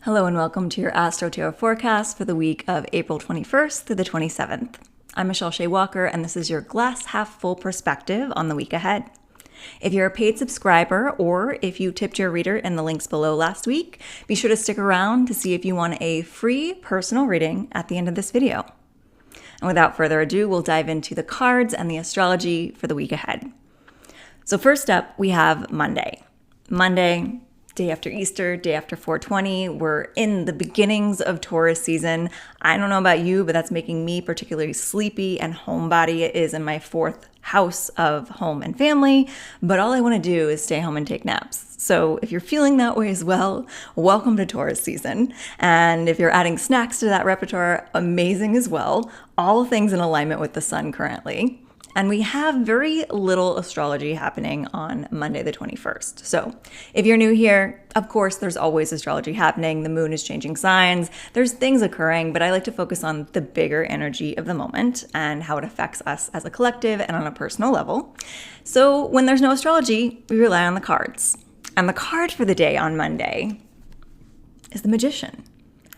Hello and welcome to your Astro Tarot forecast for the week of April 21st through the 27th. I'm Shea Walker, and this is your glass half full perspective on the week ahead. If you're a paid subscriber or if you tipped your reader in the links below last week, be sure to stick around to see if you want a free personal reading at the end of this video. And without further ado, we'll dive into the cards and the astrology for the week ahead. So first up, we have Monday. Monday, day after Easter, day after 420. We're in the beginnings of Taurus season. I don't know about you, but that's making me particularly sleepy and homebody. It is in my fourth house of home and family, but all I want to do is stay home and take naps. So if you're feeling that way as well, welcome to Taurus season. And if you're adding snacks to that repertoire, amazing as well. All things in alignment with the sun currently. And we have very little astrology happening on Monday the 21st. So if you're new here, of course, there's always astrology happening. The moon is changing signs. There's things occurring, but I like to focus on the bigger energy of the moment and how it affects us as a collective and on a personal level. So when there's no astrology, we rely on the cards. And the card for the day on Monday is the Magician.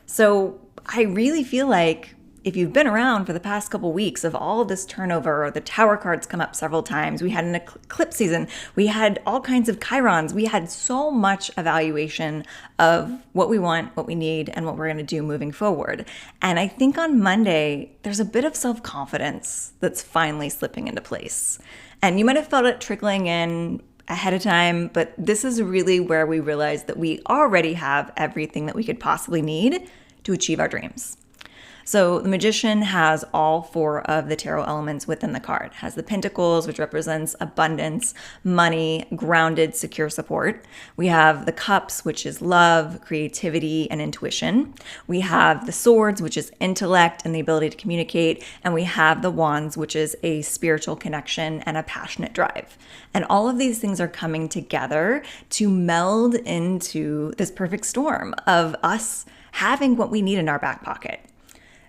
So I really feel like if you've been around for the past couple weeks of all this turnover, the Tower cards come up several times. We had an eclipse season. We had all kinds of chirons. We had so much evaluation of what we want, what we need, and what we're going to do moving forward. And I think on Monday, there's a bit of self-confidence that's finally slipping into place. And you might have felt it trickling in ahead of time, but this is really where we realize that we already have everything that we could possibly need to achieve our dreams. So the Magician has all four of the tarot elements within the card. It has the Pentacles, which represents abundance, money, grounded, secure support. We have the Cups, which is love, creativity, and intuition. We have the Swords, which is intellect and the ability to communicate. And we have the Wands, which is a spiritual connection and a passionate drive. And all of these things are coming together to meld into this perfect storm of us having what we need in our back pocket.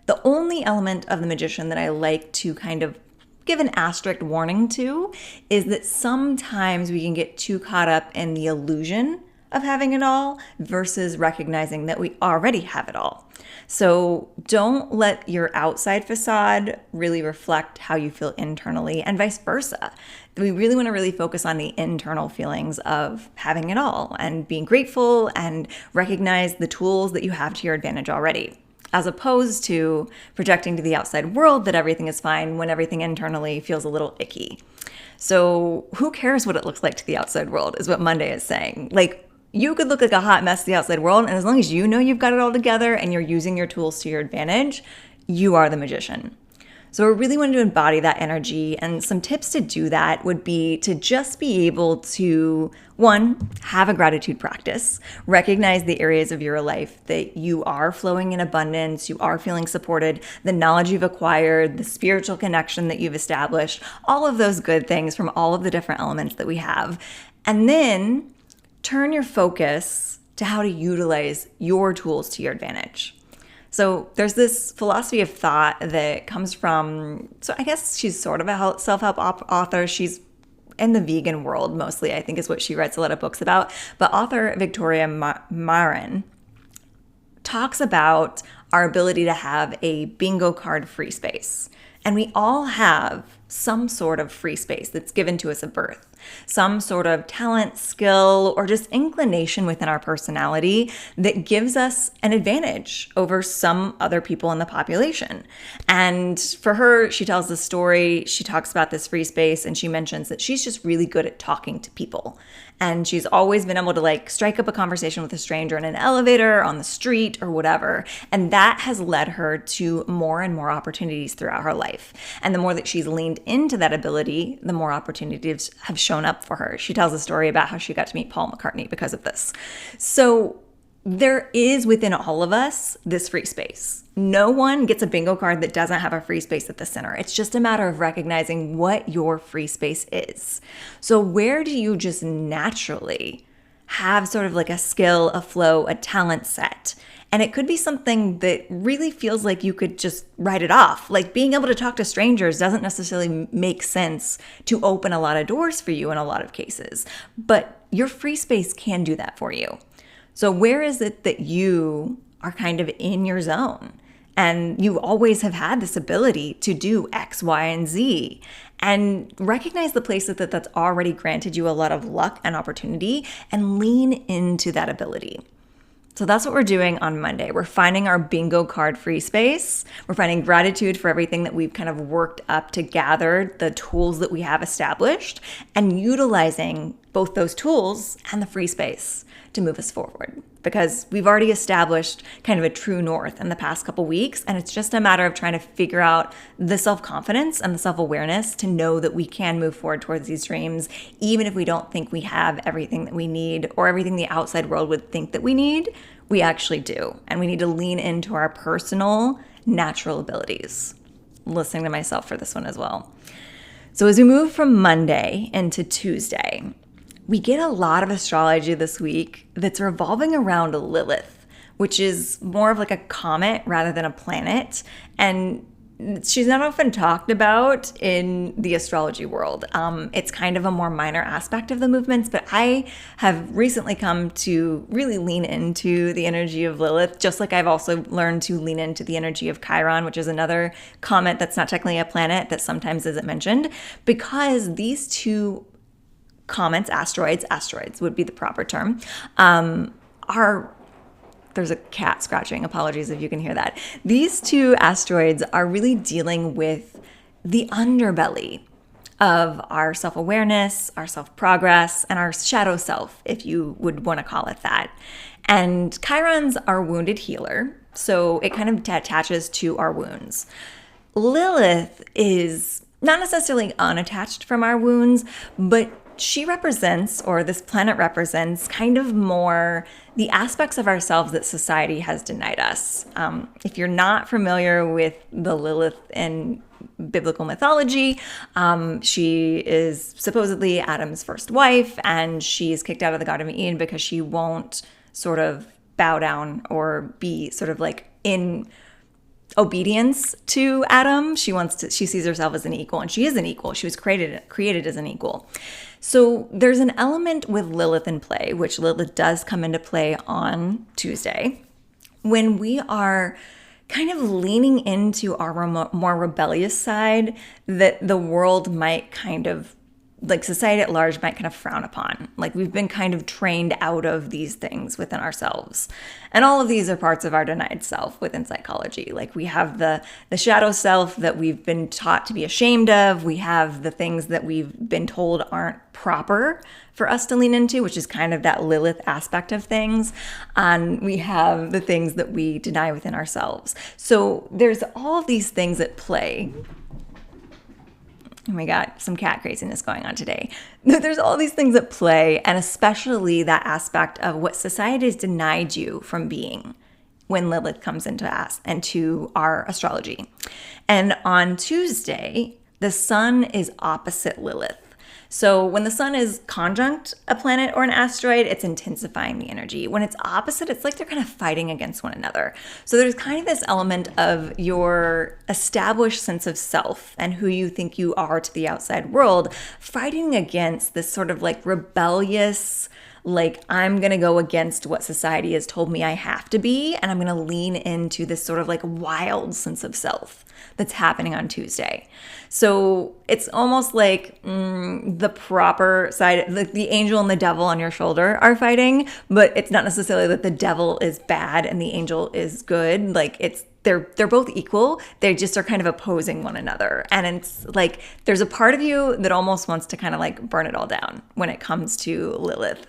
The only element of the Magician that I like to kind of give an asterisk warning to is that sometimes we can get too caught up in the illusion of having it all versus recognizing that we already have it all. So don't let your outside facade really reflect how you feel internally and vice versa. We really want to really focus on the internal feelings of having it all and being grateful and recognize the tools that you have to your advantage already, as opposed to projecting to the outside world that everything is fine when everything internally feels a little icky. So who cares what it looks like to the outside world is what Monday is saying. Like, you could look like a hot mess to the outside world, and as long as you know you've got it all together and you're using your tools to your advantage, you are the Magician. So we really wanted to embody that energy, and some tips to do that would be to just be able to, one, have a gratitude practice, recognize the areas of your life that you are flowing in abundance, you are feeling supported, the knowledge you've acquired, the spiritual connection that you've established, all of those good things from all of the different elements that we have. And then turn your focus to how to utilize your tools to your advantage. So there's this philosophy of thought that comes from, so I guess she's sort of a self-help author. She's in the vegan world mostly, I think is what she writes a lot of books about. But author Victoria Marin talks about our ability to have a bingo card free space. And we all have some sort of free space that's given to us at birth. Some sort of talent, skill, or just inclination within our personality that gives us an advantage over some other people in the population. And for her, she tells the story, she talks about this free space, and she mentions that she's just really good at talking to people. And she's always been able to strike up a conversation with a stranger in an elevator, on the street, or whatever. And that has led her to more and more opportunities throughout her life. And the more that she's leaned into that ability, the more opportunities have shown up for her. She tells a story about how she got to meet Paul McCartney because of this. So there is within all of us this free space. No one gets a bingo card that doesn't have a free space at the center. It's just a matter of recognizing what your free space is. So where do you just naturally have sort of like a skill, a flow, a talent set? And it could be something that really feels like you could just write it off. Like being able to talk to strangers doesn't necessarily make sense to open a lot of doors for you in a lot of cases, but your free space can do that for you. So where is it that you are kind of in your zone? And you always have had this ability to do X, Y, and Z. And recognize the places that's already granted you a lot of luck and opportunity and lean into that ability. So that's what we're doing on Monday. We're finding our bingo card free space. We're finding gratitude for everything that we've kind of worked up to gather the tools that we have established and utilizing both those tools and the free space to move us forward, because we've already established kind of a true north in the past couple weeks. And it's just a matter of trying to figure out the self-confidence and the self-awareness to know that we can move forward towards these dreams, even if we don't think we have everything that we need or everything the outside world would think that we need. We actually do. And we need to lean into our personal natural abilities. Listening to myself for this one as well. So as we move from Monday into Tuesday, we get a lot of astrology this week that's revolving around Lilith, which is more of like a comet rather than a planet. And she's not often talked about in the astrology world. It's kind of a more minor aspect of the movements, but I have recently come to really lean into the energy of Lilith, just like I've also learned to lean into the energy of Chiron, which is another comet that's not technically a planet that sometimes isn't mentioned, because these two comets, asteroids would be the proper term, there's a cat scratching, apologies if you can hear that. These two asteroids are really dealing with the underbelly of our self-awareness, our self-progress, and our shadow self, if you would want to call it that. And Chiron's our wounded healer, so it kind of attaches to our wounds. Lilith is not necessarily unattached from our wounds, but she represents, or this planet represents, kind of more the aspects of ourselves that society has denied us. If you're not familiar with the Lilith in biblical mythology, she is supposedly Adam's first wife, and she is kicked out of the Garden of Eden because she won't sort of bow down or be sort of like in obedience to Adam. She sees herself as an equal, and she is an equal. She was created as an equal. So there's an element with Lilith in play, which Lilith does come into play on Tuesday, when we are kind of leaning into our more rebellious side that the world might kind of, like society at large might kind of frown upon. Like we've been kind of trained out of these things within ourselves. And all of these are parts of our denied self within psychology. Like we have the shadow self that we've been taught to be ashamed of. We have the things that we've been told aren't proper for us to lean into, which is kind of that Lilith aspect of things. And we have the things that we deny within ourselves. So there's all of these things at play. Oh my God, some cat craziness going on today. There's all these things at play, and especially that aspect of what society has denied you from being when Lilith comes into us and to our astrology. And on Tuesday, the sun is opposite Lilith. So when the sun is conjunct a planet or an asteroid, it's intensifying the energy. When it's opposite, it's like they're kind of fighting against one another. So there's kind of this element of your established sense of self and who you think you are to the outside world, fighting against this sort of like rebellious, like I'm going to go against what society has told me I have to be, and I'm going to lean into this sort of like wild sense of self that's happening on Tuesday. So it's almost like the proper side, like the angel and the devil on your shoulder are fighting, but it's not necessarily that the devil is bad and the angel is good. Like they're both equal. They just are kind of opposing one another. And it's like there's a part of you that almost wants to kind of like burn it all down when it comes to Lilith.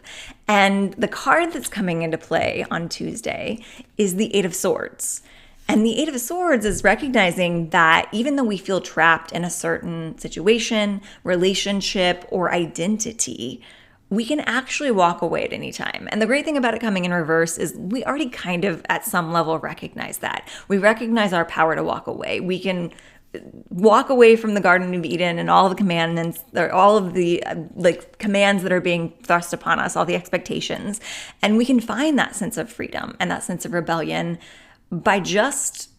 And the card that's coming into play on Tuesday is the Eight of Swords. And the Eight of Swords is recognizing that even though we feel trapped in a certain situation, relationship, or identity, we can actually walk away at any time. And the great thing about it coming in reverse is we already kind of at some level recognize that. We recognize our power to walk away. We can walk away from the Garden of Eden and all the commandments, or all of the commands that are being thrust upon us, all the expectations. And we can find that sense of freedom and that sense of rebellion by just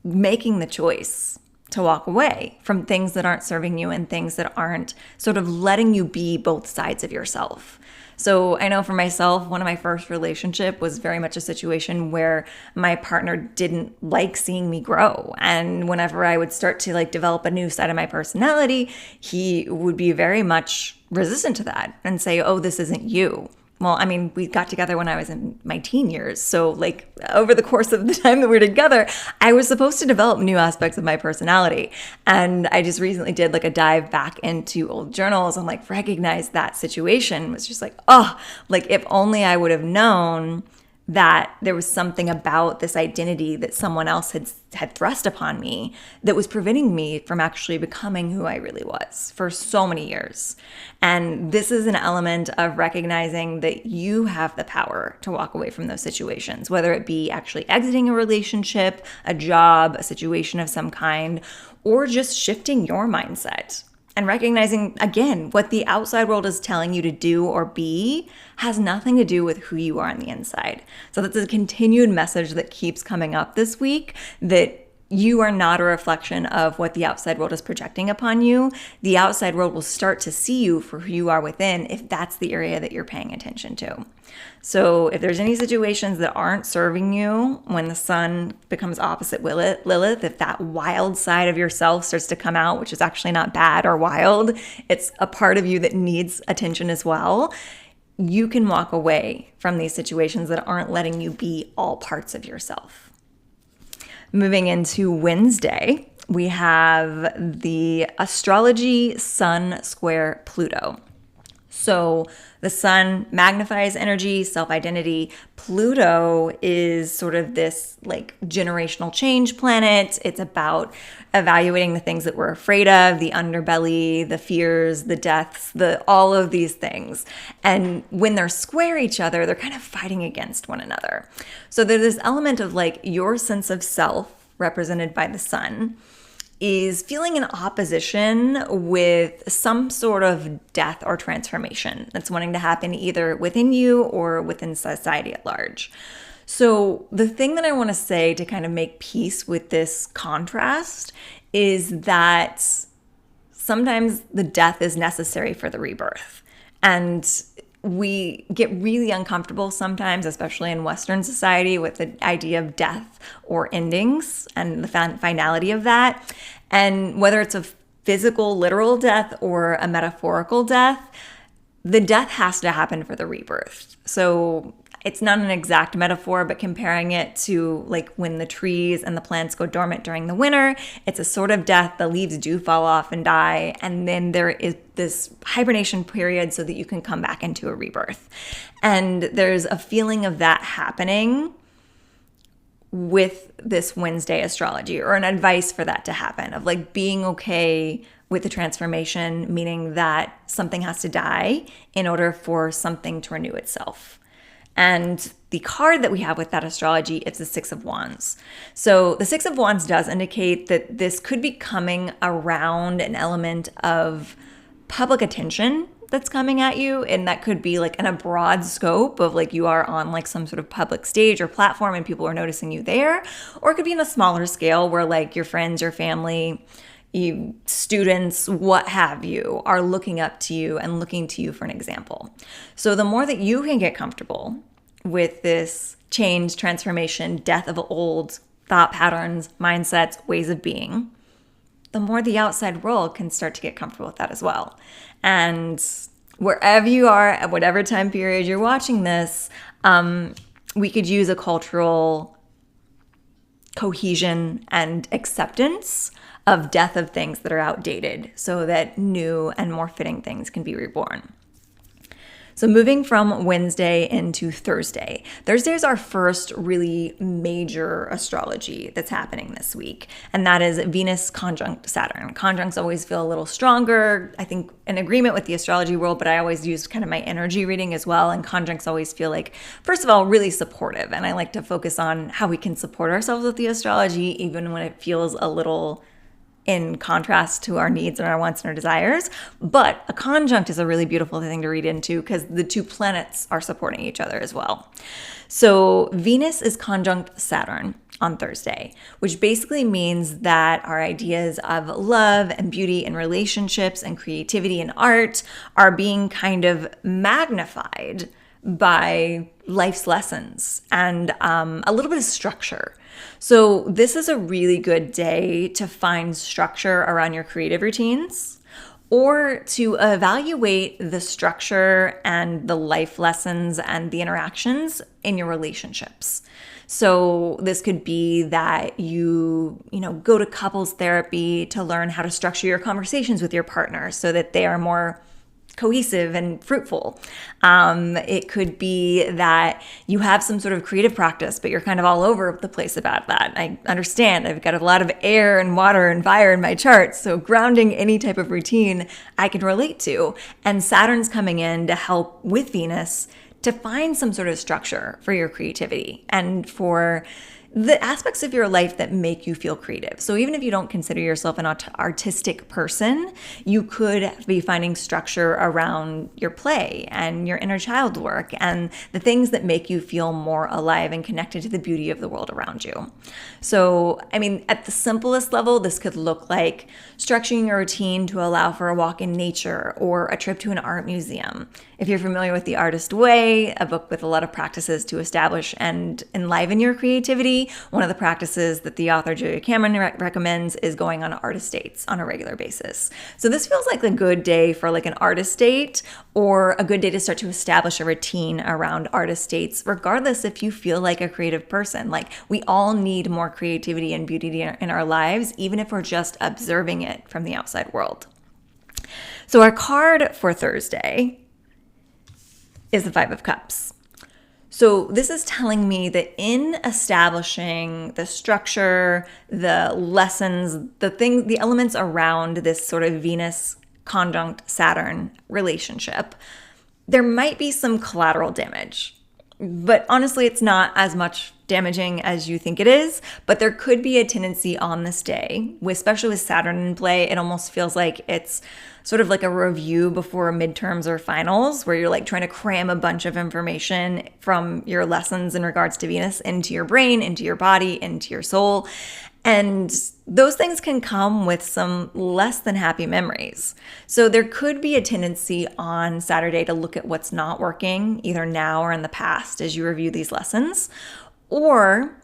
making the choice to walk away from things that aren't serving you and things that aren't sort of letting you be both sides of yourself. So I know for myself, one of my first relationship was very much a situation where my partner didn't like seeing me grow. And whenever I would start to like develop a new side of my personality, he would be very much resistant to that and say, oh, this isn't you. Well, I mean, we got together when I was in my teen years. So like over the course of the time that we were together, I was supposed to develop new aspects of my personality. And I just recently did like a dive back into old journals and like recognized that situation. It was just like, oh, like if only I would have known that there was something about this identity that someone else had thrust upon me that was preventing me from actually becoming who I really was for so many years. And this is an element of recognizing that you have the power to walk away from those situations, whether it be actually exiting a relationship, a job, a situation of some kind, or just shifting your mindset. And recognizing, again, what the outside world is telling you to do or be has nothing to do with who you are on the inside. So that's a continued message that keeps coming up this week, that you are not a reflection of what the outside world is projecting upon you. The outside world will start to see you for who you are within if that's the area that you're paying attention to. So if there's any situations that aren't serving you when the sun becomes opposite Lilith, if that wild side of yourself starts to come out, which is actually not bad or wild, it's a part of you that needs attention as well, you can walk away from these situations that aren't letting you be all parts of yourself. Moving into Wednesday, we have the astrology Sun square Pluto. So the sun magnifies energy, self-identity. Pluto is sort of this like generational change planet. It's about evaluating the things that we're afraid of, the underbelly, the fears, the deaths, all of these things. And when they're square each other, they're kind of fighting against one another. So there's this element of like your sense of self represented by the sun is feeling in opposition with some sort of death or transformation that's wanting to happen either within you or within society at large. So the thing that I want to say to kind of make peace with this contrast is that sometimes the death is necessary for the rebirth. And we get really uncomfortable sometimes, especially in Western society, with the idea of death or endings and the finality of that. And whether it's a physical, literal death or a metaphorical death, the death has to happen for the rebirth. So it's not an exact metaphor, but comparing it to like when the trees and the plants go dormant during the winter, it's a sort of death. The leaves do fall off and die. And then there is this hibernation period so that you can come back into a rebirth. And there's a feeling of that happening with this Wednesday astrology, or an advice for that to happen, of like being okay with the transformation, meaning that something has to die in order for something to renew itself. And the card that we have with that astrology is the Six of Wands. So the Six of Wands does indicate that this could be coming around an element of public attention that's coming at you. And that could be like in a broad scope of like you are on like some sort of public stage or platform and people are noticing you there. Or it could be in a smaller scale where like your friends, your family, you, students, what have you, are looking up to you and looking to you for an example. So the more that you can get comfortable with this change, transformation, death of old thought patterns, mindsets, ways of being, the more the outside world can start to get comfortable with that as well. And wherever you are, at whatever time period you're watching this, we could use a cultural cohesion and acceptance of death of things that are outdated so that new and more fitting things can be reborn. So moving from Wednesday into Thursday. Thursday is our first really major astrology that's happening this week, and that is Venus conjunct Saturn. Conjuncts always feel a little stronger, I think, in agreement with the astrology world, but I always use kind of my energy reading as well, and conjuncts always feel like, first of all, really supportive, and I like to focus on how we can support ourselves with the astrology, even when it feels a little in contrast to our needs and our wants and our desires. But a conjunct is a really beautiful thing to read into because the two planets are supporting each other as well. So Venus is conjunct Saturn on Thursday, which basically means that our ideas of love and beauty and relationships and creativity and art are being kind of magnified by life's lessons and a little bit of structure. So this is a really good day to find structure around your creative routines or to evaluate the structure and the life lessons and the interactions in your relationships. So this could be that you go to couples therapy to learn how to structure your conversations with your partner so that they are more cohesive and fruitful. It could be that you have some sort of creative practice, but you're kind of all over the place about that. I understand. I've got a lot of air and water and fire in my chart, so grounding any type of routine I can relate to. And Saturn's coming in to help with Venus to find some sort of structure for your creativity and for the aspects of your life that make you feel creative. So even if you don't consider yourself an artistic person, you could be finding structure around your play and your inner child work and the things that make you feel more alive and connected to the beauty of the world around you. So, at the simplest level, this could look like structuring your routine to allow for a walk in nature or a trip to an art museum. If you're familiar with The Artist Way, a book with a lot of practices to establish and enliven your creativity, one of the practices that the author Julia Cameron recommends is going on artist dates on a regular basis. So this feels like a good day for like an artist date or a good day to start to establish a routine around artist dates, regardless if you feel like a creative person. Like we all need more creativity and beauty in our lives, even if we're just observing it from the outside world. So our card for Thursday is the Five of Cups. So this is telling me that in establishing the structure, the lessons, the elements around this sort of Venus conjunct Saturn relationship, there might be some collateral damage. But honestly, it's not as much damaging as you think it is, but there could be a tendency on this day, especially with Saturn in play. It almost feels like it's sort of like a review before midterms or finals, where you're like trying to cram a bunch of information from your lessons in regards to Venus into your brain, into your body, into your soul. And those things can come with some less than happy memories. So there could be a tendency on Saturday to look at what's not working, either now or in the past, as you review these lessons. Or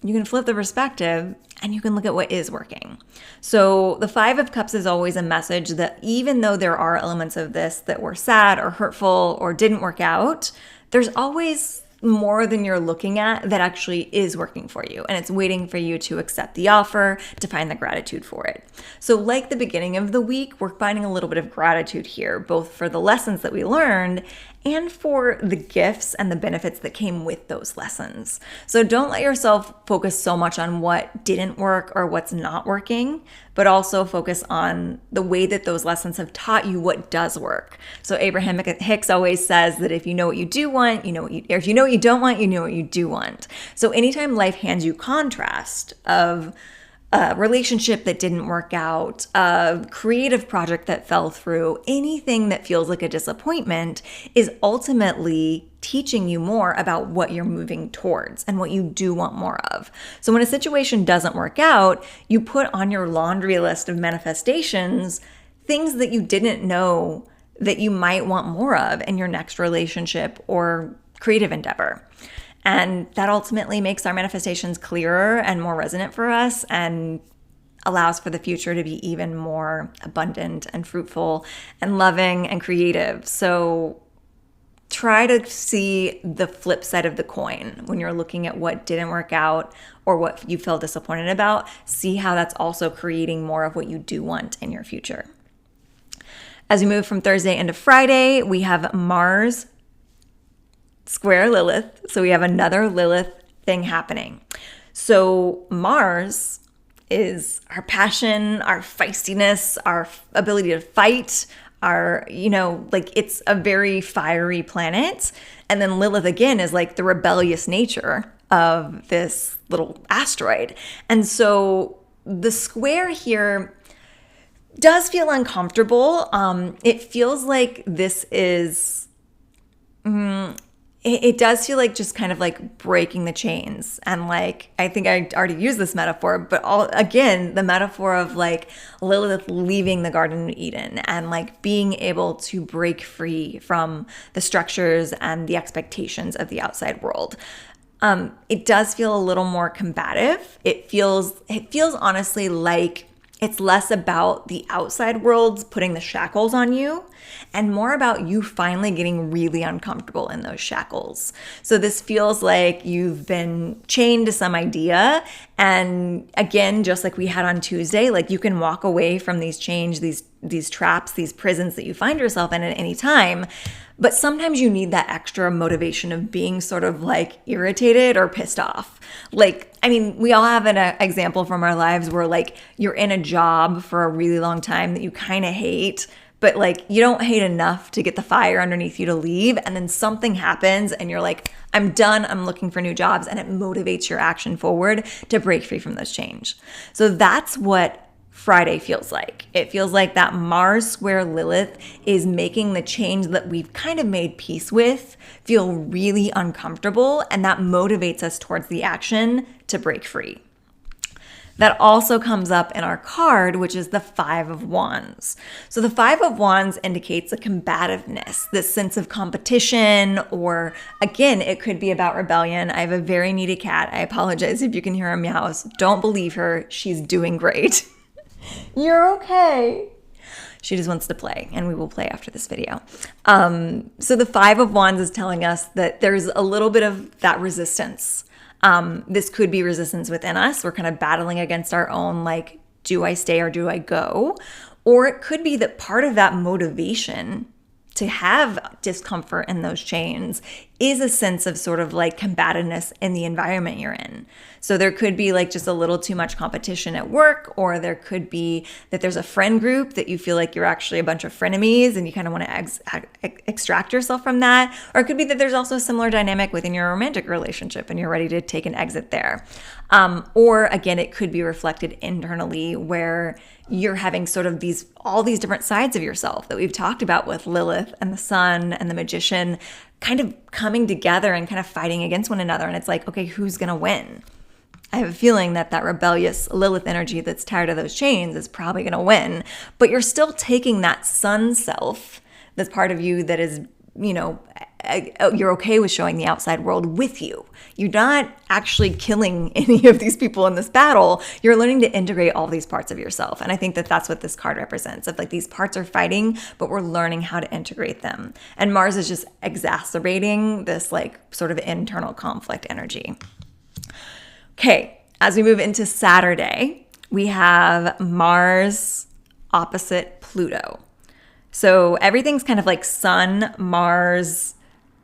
you can flip the perspective and you can look at what is working. So the Five of Cups is always a message that even though there are elements of this that were sad or hurtful or didn't work out, there's always more than you're looking at that actually is working for you. And it's waiting for you to accept the offer, to find the gratitude for it. So like the beginning of the week, we're finding a little bit of gratitude here, both for the lessons that we learned and for the gifts and the benefits that came with those lessons. So don't let yourself focus so much on what didn't work or what's not working, but also focus on the way that those lessons have taught you what does work. So Abraham Hicks always says that if you know what you do want, you know what you, or if you know what you don't want, you know what you do want. So anytime life hands you contrast of a relationship that didn't work out, a creative project that fell through, anything that feels like a disappointment is ultimately teaching you more about what you're moving towards and what you do want more of. So when a situation doesn't work out, you put on your laundry list of manifestations things that you didn't know that you might want more of in your next relationship or creative endeavor. And that ultimately makes our manifestations clearer and more resonant for us and allows for the future to be even more abundant and fruitful and loving and creative. So try to see the flip side of the coin when you're looking at what didn't work out or what you feel disappointed about. See how that's also creating more of what you do want in your future. As we move from Thursday into Friday, we have Mars square Lilith. So we have another Lilith thing happening. So Mars is our passion, our feistiness, our ability to fight, our, it's a very fiery planet. And then Lilith again is like the rebellious nature of this little asteroid. And so the square here does feel uncomfortable. It feels like this is, it does feel like just kind of like breaking the chains. And like, I think I already used this metaphor, but again, the metaphor of like Lilith leaving the Garden of Eden and like being able to break free from the structures and the expectations of the outside world. It does feel a little more combative. It feels honestly like it's less about the outside world putting the shackles on you and more about you finally getting really uncomfortable in those shackles. So this feels like you've been chained to some idea. And again, just like we had on Tuesday, like you can walk away from these chains, these traps, these prisons that you find yourself in at any time. But sometimes you need that extra motivation of being sort of like irritated or pissed off. Like, I mean, we all have an example from our lives where like you're in a job for a really long time that you kind of hate, but like you don't hate enough to get the fire underneath you to leave. And then something happens and you're like, I'm done. I'm looking for new jobs. And it motivates your action forward to break free from those change. So that's what Friday feels like. It feels like that Mars square Lilith is making the change that we've kind of made peace with feel really uncomfortable, and that motivates us towards the action to break free. That also comes up in our card, which is the Five of Wands. So the Five of Wands indicates a combativeness, this sense of competition, or again, it could be about rebellion. I have a very needy cat. I apologize if you can hear her meows. Don't believe her. She's doing great. You're okay. She just wants to play, and we will play after this video. So the Five of Wands is telling us that there's a little bit of that resistance. This could be resistance within us. We're kind of battling against our own, like, do I stay or do I go? Or it could be that part of that motivation to have discomfort in those chains is a sense of sort of like combativeness in the environment you're in. So there could be like just a little too much competition at work, or there could be that there's a friend group that you feel like you're actually a bunch of frenemies and you kind of want to extract yourself from that. Or it could be that there's also a similar dynamic within your romantic relationship and you're ready to take an exit there. Or again, it could be reflected internally where you're having sort of all these different sides of yourself that we've talked about with Lilith and the Sun and the Magician kind of coming together and kind of fighting against one another. And it's like, okay, who's going to win? I have a feeling that rebellious Lilith energy that's tired of those chains is probably going to win. But you're still taking that Sun self, that's part of you that is, you're okay with showing the outside world with you. You're not actually killing any of these people in this battle. You're learning to integrate all these parts of yourself. And I think that that's what this card represents, of like these parts are fighting, but we're learning how to integrate them. And Mars is just exacerbating this like sort of internal conflict energy. Okay, as we move into Saturday, we have Mars opposite Pluto. So everything's kind of like Sun, Mars,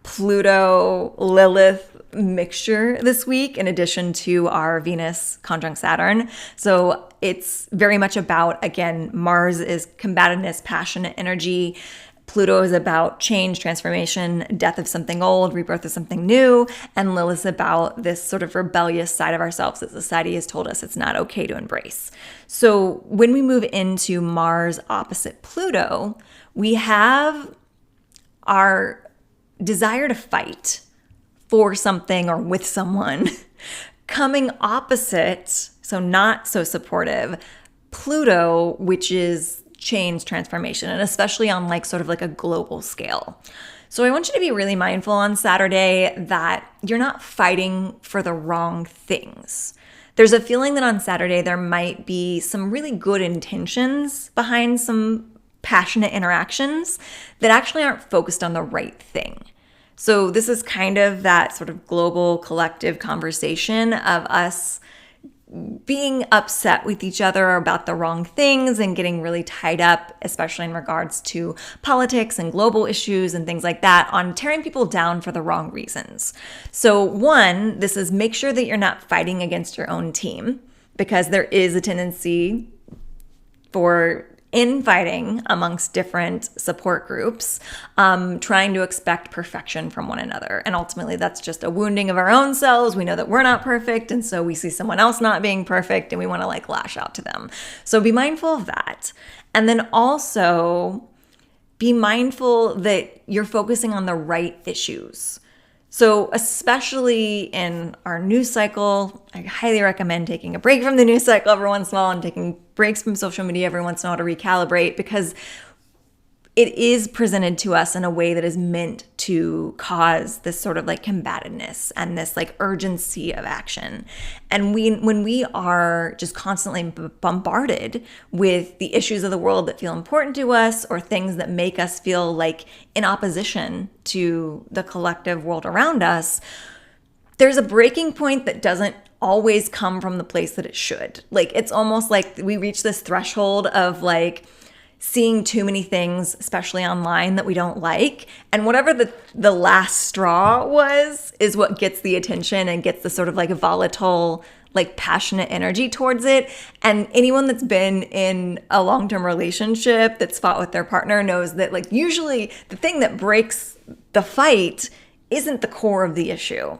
Pluto, Lilith mixture this week, in addition to our Venus conjunct Saturn. So it's very much about, again, Mars is combativeness, passionate energy. Pluto is about change, transformation, death of something old, rebirth of something new. And Lilith's about this sort of rebellious side of ourselves that society has told us it's not okay to embrace. So when we move into Mars opposite Pluto, we have our desire to fight for something or with someone coming opposite, so not so supportive, Pluto, which is change, transformation, and especially on like sort of like a global scale. So I want you to be really mindful on Saturday that you're not fighting for the wrong things. There's a feeling that on Saturday there might be some really good intentions behind some passionate interactions that actually aren't focused on the right thing. So this is kind of that sort of global collective conversation of us being upset with each other about the wrong things and getting really tied up, especially in regards to politics and global issues and things like that, on tearing people down for the wrong reasons. So one, this is make sure that you're not fighting against your own team, because there is a tendency for infighting amongst different support groups, trying to expect perfection from one another. And ultimately, that's just a wounding of our own selves. We know that we're not perfect. And so we see someone else not being perfect and we want to like lash out to them. So be mindful of that. And then also be mindful that you're focusing on the right issues. So especially in our news cycle, I highly recommend taking a break from the news cycle every once in a while and taking breaks from social media every once in a while to recalibrate, because it is presented to us in a way that is meant to cause this sort of like combativeness and this like urgency of action. And when we are just constantly bombarded with the issues of the world that feel important to us, or things that make us feel like in opposition to the collective world around us, there's a breaking point that doesn't always come from the place that it should. Like, it's almost like we reach this threshold of like seeing too many things, especially online, that we don't like. And whatever the last straw was is what gets the attention and gets the sort of like volatile, like passionate energy towards it. And anyone that's been in a long-term relationship that's fought with their partner knows that like usually the thing that breaks the fight isn't the core of the issue.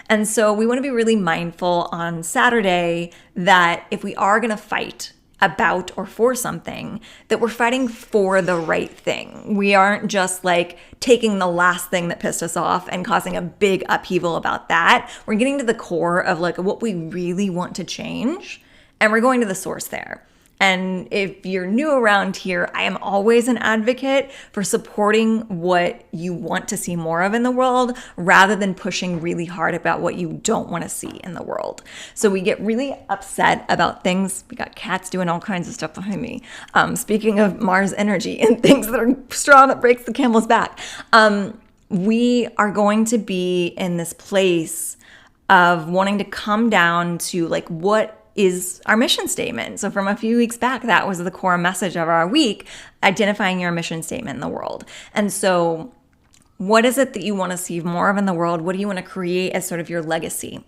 And so we want to be really mindful on Saturday that if we are going to fight about or for something, that we're fighting for the right thing. We aren't just like taking the last thing that pissed us off and causing a big upheaval about that. We're getting to the core of like what we really want to change, and we're going to the source there. And if you're new around here, I am always an advocate for supporting what you want to see more of in the world, rather than pushing really hard about what you don't want to see in the world. So we get really upset about things. We got cats doing all kinds of stuff behind me. Speaking of Mars energy and things that are straw that breaks the camel's back. We are going to be in this place of wanting to come down to like, what is our mission statement? So from a few weeks back, that was the core message of our week, identifying your mission statement in the world. And so what is it that you want to see more of in the world? What do you want to create as sort of your legacy?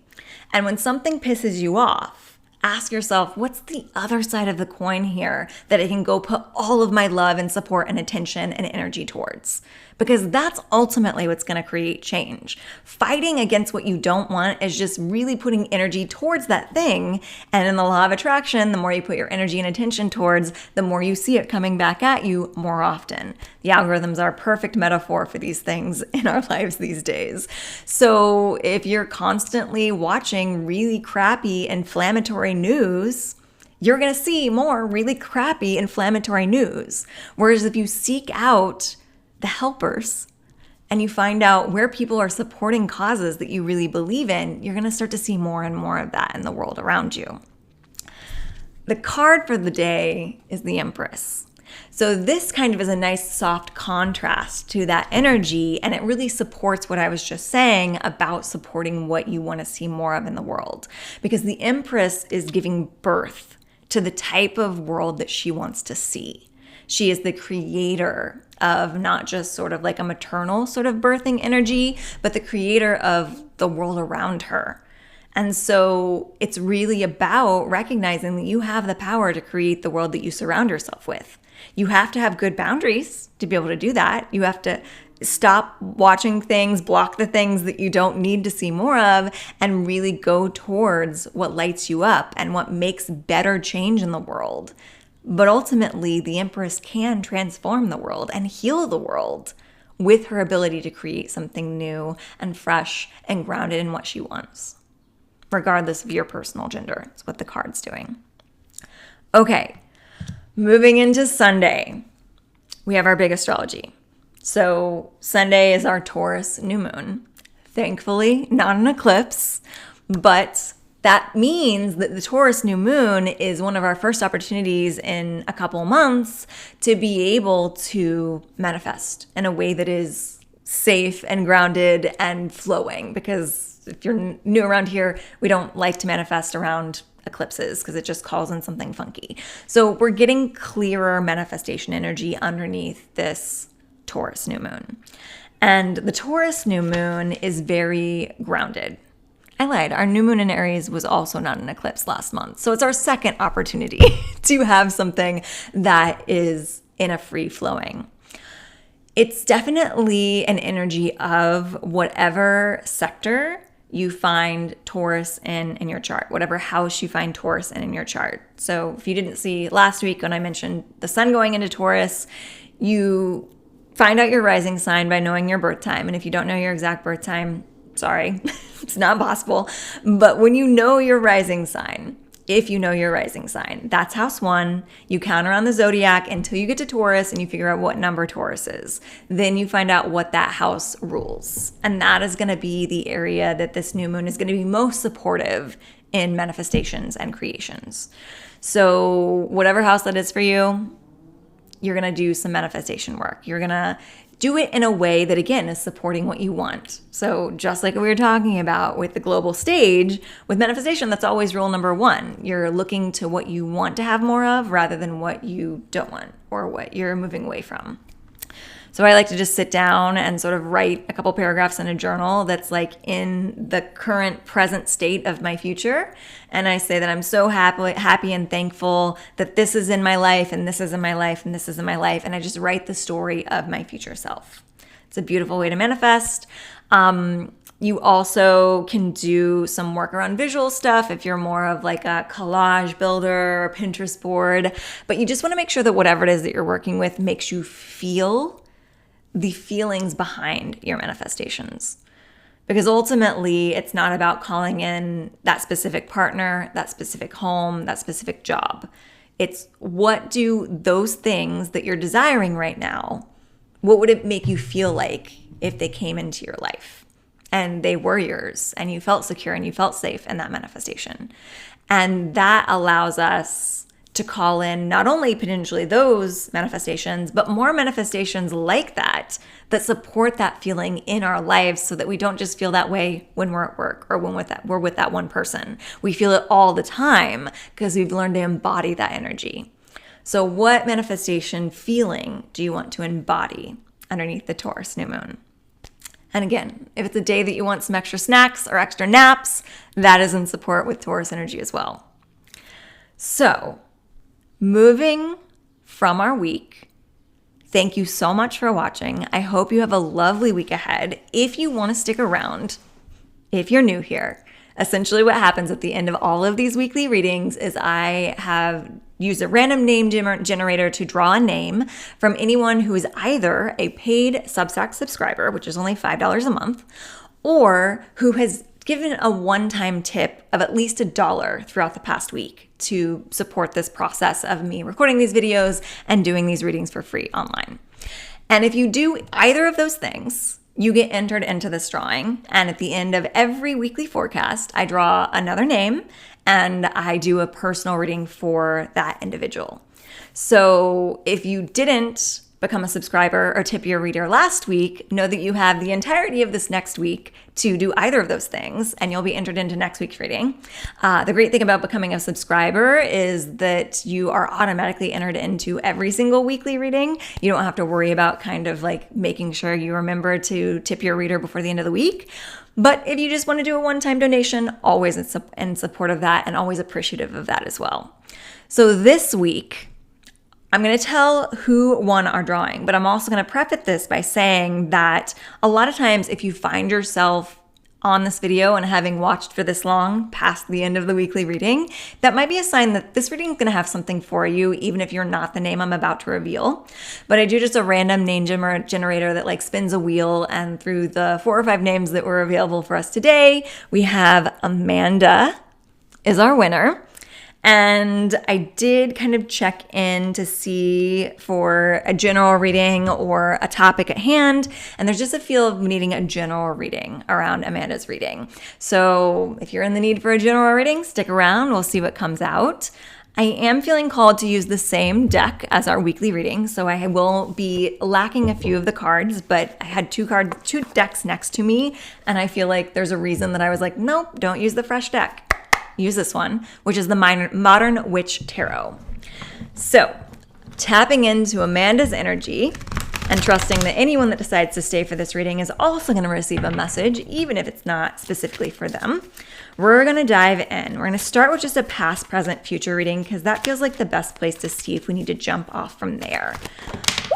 And when something pisses you off, ask yourself, what's the other side of the coin here that I can go put all of my love and support and attention and energy towards? Because that's ultimately what's going to create change. Fighting against what you don't want is just really putting energy towards that thing. And in the law of attraction, the more you put your energy and attention towards, the more you see it coming back at you more often. The algorithms are a perfect metaphor for these things in our lives these days. So if you're constantly watching really crappy, inflammatory news, you're going to see more really crappy, inflammatory news. Whereas if you seek out the helpers and you find out where people are supporting causes that you really believe in, you're going to start to see more and more of that in the world around you. The card for the day is the Empress. So this kind of is a nice soft contrast to that energy, and it really supports what I was just saying about supporting what you want to see more of in the world, because the Empress is giving birth to the type of world that she wants to see. She is the creator of not just sort of like a maternal sort of birthing energy, but the creator of the world around her. And so it's really about recognizing that you have the power to create the world that you surround yourself with. You have to have good boundaries to be able to do that. You have to stop watching things, block the things that you don't need to see more of, and really go towards what lights you up and what makes better change in the world. But ultimately, the Empress can transform the world and heal the world with her ability to create something new and fresh and grounded in what she wants, regardless of your personal gender. It's what the card's doing. Okay, moving into Sunday, we have our big astrology. So Sunday is our Taurus New Moon. Thankfully, not an eclipse, but that means that the Taurus New Moon is one of our first opportunities in a couple months to be able to manifest in a way that is safe and grounded and flowing. Because if you're new around here, we don't like to manifest around eclipses because it just calls in something funky. So we're getting clearer manifestation energy underneath this Taurus New Moon. And the Taurus New Moon is very grounded. I lied. Our new moon in Aries was also not an eclipse last month. So it's our second opportunity to have something that is in a free flowing. It's definitely an energy of whatever sector you find Taurus in your chart, whatever house you find Taurus in your chart. So if you didn't see last week when I mentioned the sun going into Taurus, you find out your rising sign by knowing your birth time. And if you don't know your exact birth time, sorry, it's not possible. But when you know your rising sign, if you know your rising sign, that's house 1. You count around the zodiac until you get to Taurus and you figure out what number Taurus is. Then you find out what that house rules. And that is going to be the area that this new moon is going to be most supportive in manifestations and creations. So whatever house that is for you, you're going to do some manifestation work. You're going to do it in a way that, again, is supporting what you want. So just like we were talking about with the global stage, with manifestation, that's always rule number 1. You're looking to what you want to have more of rather than what you don't want or what you're moving away from. So I like to just sit down and sort of write a couple paragraphs in a journal that's like in the current present state of my future. And I say that I'm so happy and thankful that this is in my life and this is in my life and this is in my life. And I just write the story of my future self. It's a beautiful way to manifest. You also can do some work around visual stuff if you're more of like a collage builder or Pinterest board. But you just want to make sure that whatever it is that you're working with makes you feel the feelings behind your manifestations. Because ultimately, it's not about calling in that specific partner, that specific home, that specific job. It's what do those things that you're desiring right now, what would it make you feel like if they came into your life and they were yours and you felt secure and you felt safe in that manifestation? And that allows us to call in not only potentially those manifestations, but more manifestations like that support that feeling in our lives so that we don't just feel that way when we're at work or when we're with that one person. We feel it all the time because we've learned to embody that energy. So what manifestation feeling do you want to embody underneath the Taurus new moon? And again, if it's a day that you want some extra snacks or extra naps, that is in support with Taurus energy as well. So, moving from our week, thank you so much for watching. I hope you have a lovely week ahead. If you want to stick around, if you're new here, essentially what happens at the end of all of these weekly readings is I have used a random name generator to draw a name from anyone who is either a paid Substack subscriber, which is only $5 a month, or who has given a one-time tip of at least $1 throughout the past week to support this process of me recording these videos and doing these readings for free online. And if you do either of those things, you get entered into this drawing. And at the end of every weekly forecast, I draw another name and I do a personal reading for that individual. So if you didn't become a subscriber or tip your reader last week, know that you have the entirety of this next week to do either of those things, and you'll be entered into next week's reading. The great thing about becoming a subscriber is that you are automatically entered into every single weekly reading. You don't have to worry about kind of like making sure you remember to tip your reader before the end of the week. But if you just want to do a one-time donation, always in support of that and always appreciative of that as well. So this week, I'm going to tell who won our drawing, but I'm also going to preface this by saying that a lot of times if you find yourself on this video and having watched for this long past the end of the weekly reading, that might be a sign that this reading is going to have something for you, even if you're not the name I'm about to reveal. But I do just a random name generator that like spins a wheel, and through the 4 or 5 names that were available for us today, we have Amanda is our winner. And I did kind of check in to see for a general reading or a topic at hand. And there's just a feel of needing a general reading around Amanda's reading. So if you're in the need for a general reading, stick around. We'll see what comes out. I am feeling called to use the same deck as our weekly reading. So I will be lacking a few of the cards, but I had two decks next to me. And I feel like there's a reason that I was like, nope, don't use the fresh deck. Use this one, which is the Modern Witch Tarot. So, tapping into Amanda's energy, and trusting that anyone that decides to stay for this reading is also going to receive a message, even if it's not specifically for them. We're going to dive in. We're going to start with just a past, present, future reading because that feels like the best place to see if we need to jump off from there.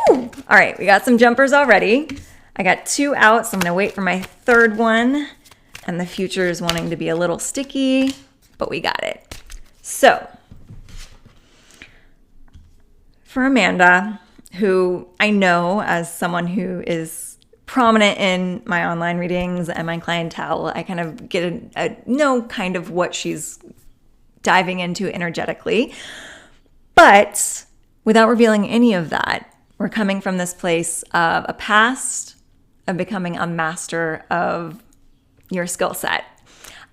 Woo! All right, we got some jumpers already. I got 2 out, so I'm going to wait for my third one. And the future is wanting to be a little sticky, but we got it. So, for Amanda, who I know as someone who is prominent in my online readings and my clientele, I kind of get a know kind of what she's diving into energetically. But without revealing any of that, we're coming from this place of a past, of becoming a master of your skill set.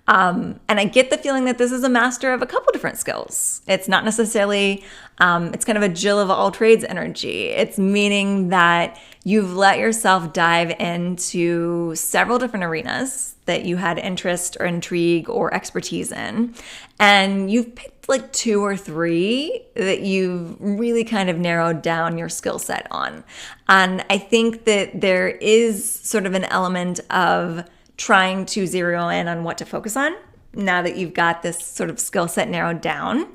And I get the feeling that this is a master of a couple different skills. It's not necessarily, it's kind of a Jill of all trades energy. It's meaning that you've let yourself dive into several different arenas that you had interest or intrigue or expertise in. And you've picked like 2 or 3 that you've really kind of narrowed down your skill set on. And I think that there is sort of an element of trying to zero in on what to focus on now that you've got this sort of skill set narrowed down.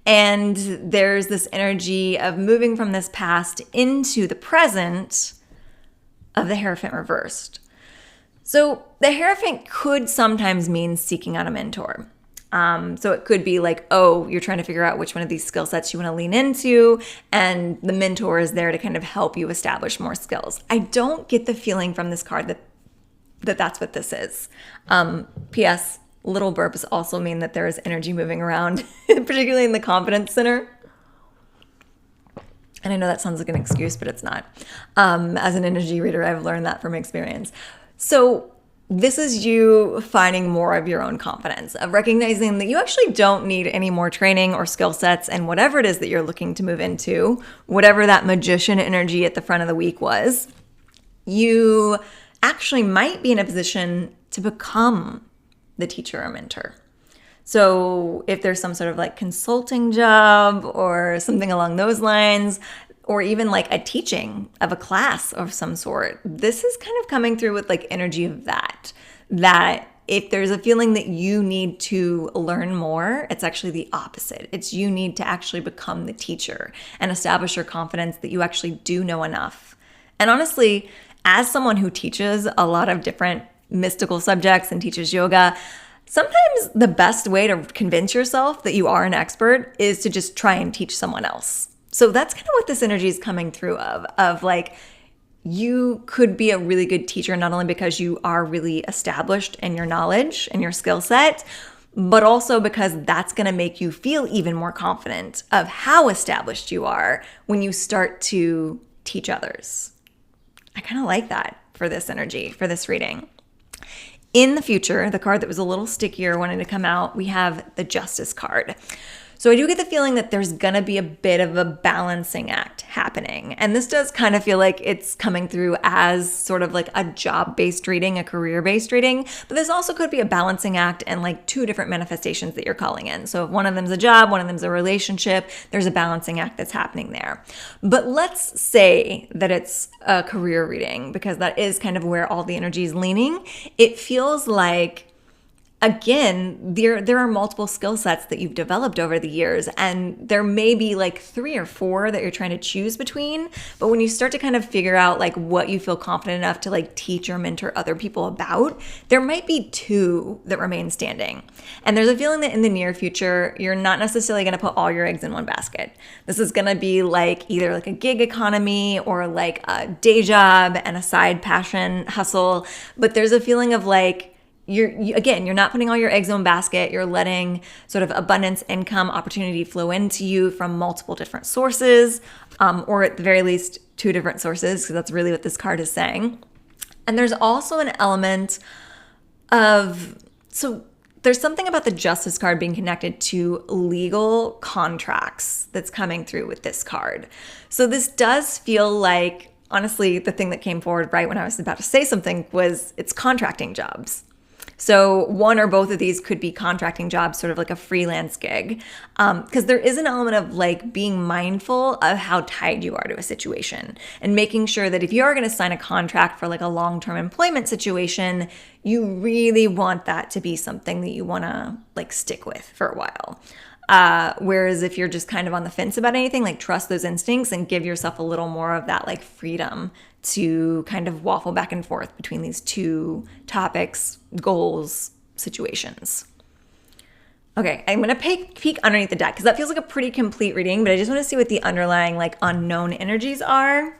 And there's this energy of moving from this past into the present of the Hierophant reversed. So the Hierophant could sometimes mean seeking out a mentor. So it could be like, oh, you're trying to figure out which one of these skill sets you want to lean into, and the mentor is there to kind of help you establish more skills. I don't get the feeling from this card that that's what this is. P.S. Little burps also mean that there is energy moving around, particularly in the confidence center. And I know that sounds like an excuse, but it's not. As an energy reader, I've learned that from experience. So this is you finding more of your own confidence, of recognizing that you actually don't need any more training or skill sets, and whatever it is that you're looking to move into, whatever that magician energy at the front of the week was, you actually might be in a position to become the teacher or mentor. So if there's some sort of like consulting job or something along those lines, or even like a teaching of a class of some sort, this is kind of coming through with like energy of that if there's a feeling that you need to learn more, it's actually the opposite. It's you need to actually become the teacher and establish your confidence that you actually do know enough. And honestly, as someone who teaches a lot of different mystical subjects and teaches yoga, sometimes the best way to convince yourself that you are an expert is to just try and teach someone else. So that's kind of what this energy is coming through of like, you could be a really good teacher, not only because you are really established in your knowledge and your skill set, but also because that's going to make you feel even more confident of how established you are when you start to teach others. I kind of like that for this energy, for this reading. In the future, the card that was a little stickier wanting to come out, we have the Justice card. So I do get the feeling that there's going to be a bit of a balancing act happening. And this does kind of feel like it's coming through as sort of like a job-based reading, a career-based reading. But this also could be a balancing act and like 2 different manifestations that you're calling in. So if one of them's a job, one of them's a relationship, there's a balancing act that's happening there. But let's say that it's a career reading, because that is kind of where all the energy is leaning. It feels like, again, there are multiple skill sets that you've developed over the years, and there may be like 3 or 4 that you're trying to choose between. But when you start to kind of figure out like what you feel confident enough to like teach or mentor other people about, there might be 2 that remain standing. And there's a feeling that in the near future, you're not necessarily going to put all your eggs in one basket. This is going to be like either like a gig economy or like a day job and a side passion hustle. But there's a feeling of like, you're not putting all your eggs in one basket. You're letting sort of abundance, income, opportunity flow into you from multiple different sources, or at the very least 2 different sources, because that's really what this card is saying. And there's also an element of, so there's something about the Justice card being connected to legal contracts that's coming through with this card. So this does feel like, honestly, the thing that came forward right when I was about to say something was it's contracting jobs. So one or both of these could be contracting jobs, sort of like a freelance gig, because there is an element of like being mindful of how tied you are to a situation and making sure that if you are going to sign a contract for like a long-term employment situation, you really want that to be something that you want to like stick with for a while. Whereas if you're just kind of on the fence about anything, like trust those instincts and give yourself a little more of that like freedom to kind of waffle back and forth between these two topics, goals, situations. Okay, I'm going to peek underneath the deck because that feels like a pretty complete reading, but I just want to see what the underlying like unknown energies are. And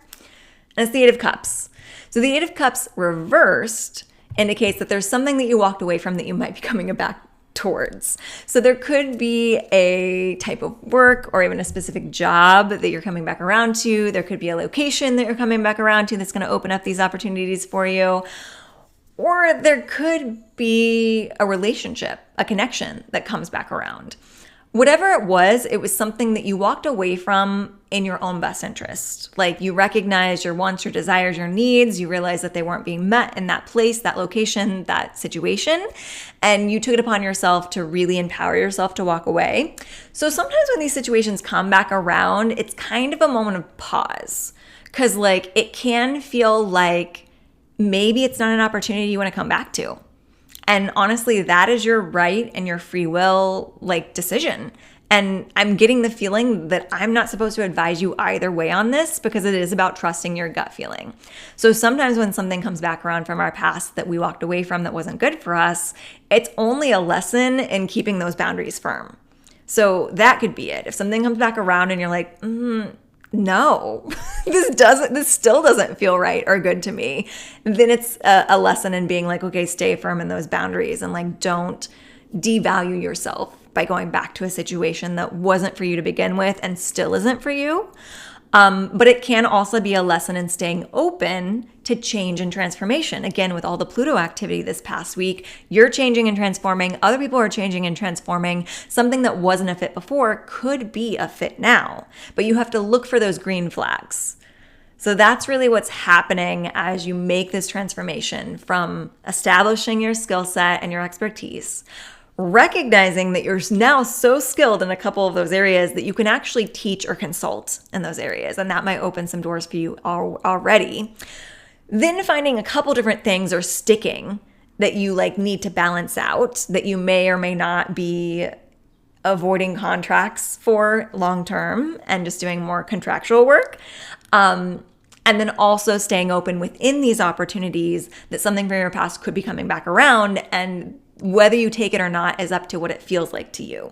it's the Eight of Cups. So the Eight of Cups reversed indicates that there's something that you walked away from that you might be coming back towards. So there could be a type of work or even a specific job that you're coming back around to. There could be a location that you're coming back around to that's going to open up these opportunities for you. Or there could be a relationship, a connection that comes back around. Whatever it was something that you walked away from in your own best interest. Like you recognized your wants, your desires, your needs. You realized that they weren't being met in that place, that location, that situation. And you took it upon yourself to really empower yourself to walk away. So sometimes when these situations come back around, it's kind of a moment of pause. Because like it can feel like maybe it's not an opportunity you want to come back to. And honestly, that is your right and your free will like decision. And I'm getting the feeling that I'm not supposed to advise you either way on this because it is about trusting your gut feeling. So sometimes when something comes back around from our past that we walked away from that wasn't good for us, it's only a lesson in keeping those boundaries firm. So that could be it. If something comes back around and you're like, no, this still doesn't feel right or good to me, then it's a lesson in being like, okay, stay firm in those boundaries and like don't devalue yourself by going back to a situation that wasn't for you to begin with and still isn't for you. But it can also be a lesson in staying open to change and transformation. Again, with all the Pluto activity this past week, you're changing and transforming. Other people are changing and transforming. Something that wasn't a fit before could be a fit now, but you have to look for those green flags. So that's really what's happening as you make this transformation from establishing your skill set and your expertise, recognizing that you're now so skilled in a couple of those areas that you can actually teach or consult in those areas. And that might open some doors for you already. Then finding a couple different things or sticking that you like need to balance out that you may or may not be avoiding contracts for long term and just doing more contractual work. And then also staying open within these opportunities that something from your past could be coming back around, and whether you take it or not is up to what it feels like to you.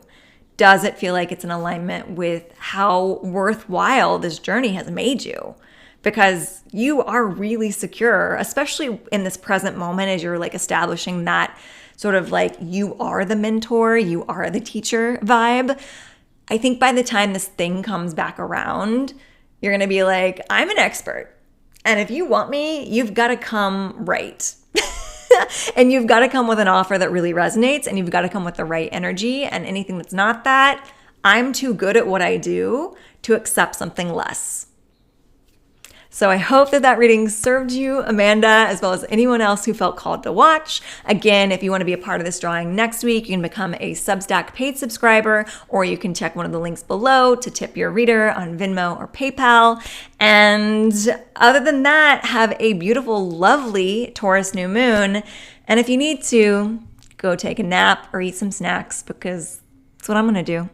Does it feel like it's in alignment with how worthwhile this journey has made you? Because you are really secure, especially in this present moment as you're like establishing that sort of like you are the mentor, you are the teacher vibe. I think by the time this thing comes back around, you're going to be like, I'm an expert. And if you want me, you've got to come right. And you've got to come with an offer that really resonates, and you've got to come with the right energy. And anything that's not that, I'm too good at what I do to accept something less. So I hope that reading served you, Amanda, as well as anyone else who felt called to watch. Again, if you want to be a part of this drawing next week, you can become a Substack paid subscriber, or you can check one of the links below to tip your reader on Venmo or PayPal. And other than that, have a beautiful, lovely Taurus New Moon. And if you need to, go take a nap or eat some snacks, because that's what I'm going to do.